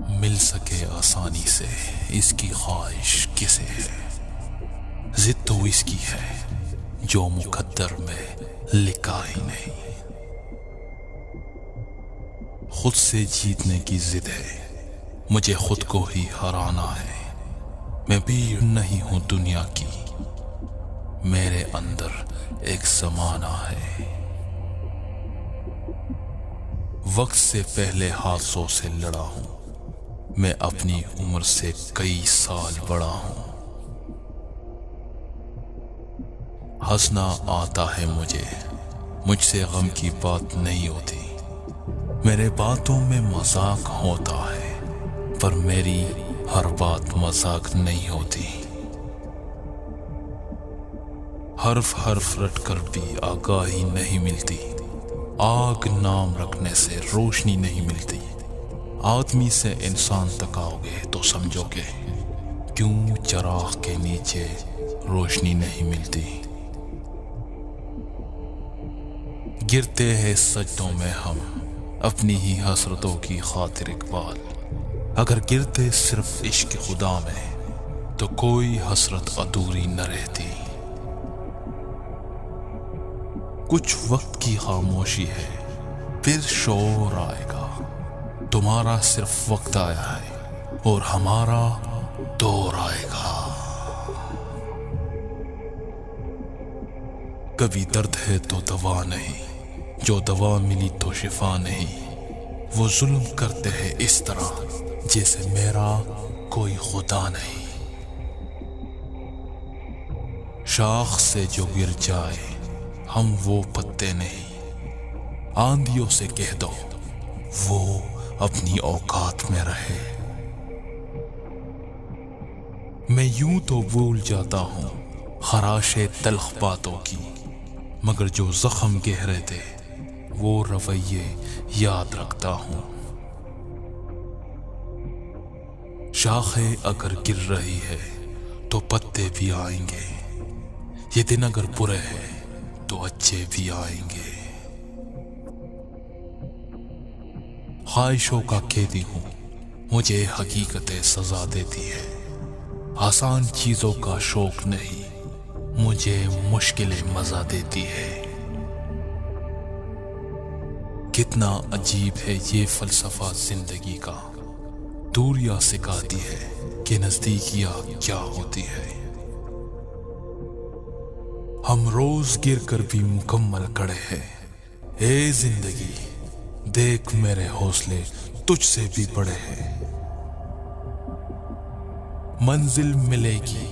مل سکے آسانی سے اس کی خواہش کسے ہے؟ ضد تو اس کی ہے جو مقدر میں لکھا ہی نہیں۔ خود سے جیتنے کی ضد ہے، مجھے خود کو ہی ہرانا ہے۔ میں بھیڑ نہیں ہوں دنیا کی، میرے اندر ایک زمانہ ہے۔ وقت سے پہلے حادثوں سے لڑا ہوں، میں اپنی عمر سے کئی سال بڑا ہوں۔ ہنسنا آتا ہے مجھے، مجھ سے غم کی بات نہیں ہوتی۔ میرے باتوں میں مذاق ہوتا ہے، پر میری ہر بات مذاق نہیں ہوتی۔ حرف حرف رٹ کر بھی آگاہی نہیں ملتی، آگ نام رکھنے سے روشنی نہیں ملتی۔ آدمی سے انسان تک آؤ گے تو سمجھو گے کیوں چراغ کے نیچے روشنی نہیں ملتی۔ گرتے ہیں سجدوں میں ہم اپنی ہی حسرتوں کی خاطر اقبال۔ اگر گرتے صرف عشق خدا میں تو کوئی حسرت ادھوری نہ رہتی۔ کچھ وقت کی خاموشی ہے، پھر شور آئے گا۔ تمہارا صرف وقت آیا ہے اور ہمارا دور آئے گا۔ کبھی درد ہے تو دوا نہیں، جو دوا ملی تو شفا نہیں۔ وہ ظلم کرتے ہیں اس طرح جیسے میرا کوئی خدا نہیں۔ شاخ سے جو گر جائے ہم وہ پتے نہیں۔ آندھیوں سے کہہ دو وہ اپنی اوقات میں رہے۔ میں یوں تو بھول جاتا ہوں خراش تلخ باتوں کی، مگر جو زخم گہرے تھے وہ رویے یاد رکھتا ہوں۔ شاخیں اگر گر رہی ہے تو پتے بھی آئیں گے، یہ دن اگر برے ہیں تو اچھے بھی آئیں گے۔ خواہشوں کا قیدی ہوں، مجھے حقیقتیں سزا دیتی ہے۔ آسان چیزوں کا شوق نہیں، مجھے مشکلیں مزہ دیتی ہے۔ کتنا عجیب ہے یہ فلسفہ زندگی کا، دوریاں سکھاتی ہے کہ نزدیکیاں کیا ہوتی ہے۔ ہم روز گر کر بھی مکمل کھڑے ہیں۔ اے زندگی دیکھ میرے حوصلے تجھ سے بھی بڑے ہیں۔ منزل ملے گی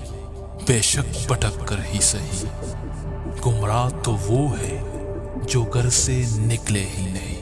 بے شک بھٹک کر ہی صحیح، گمراہ تو وہ ہے جو گھر سے نکلے ہی نہیں۔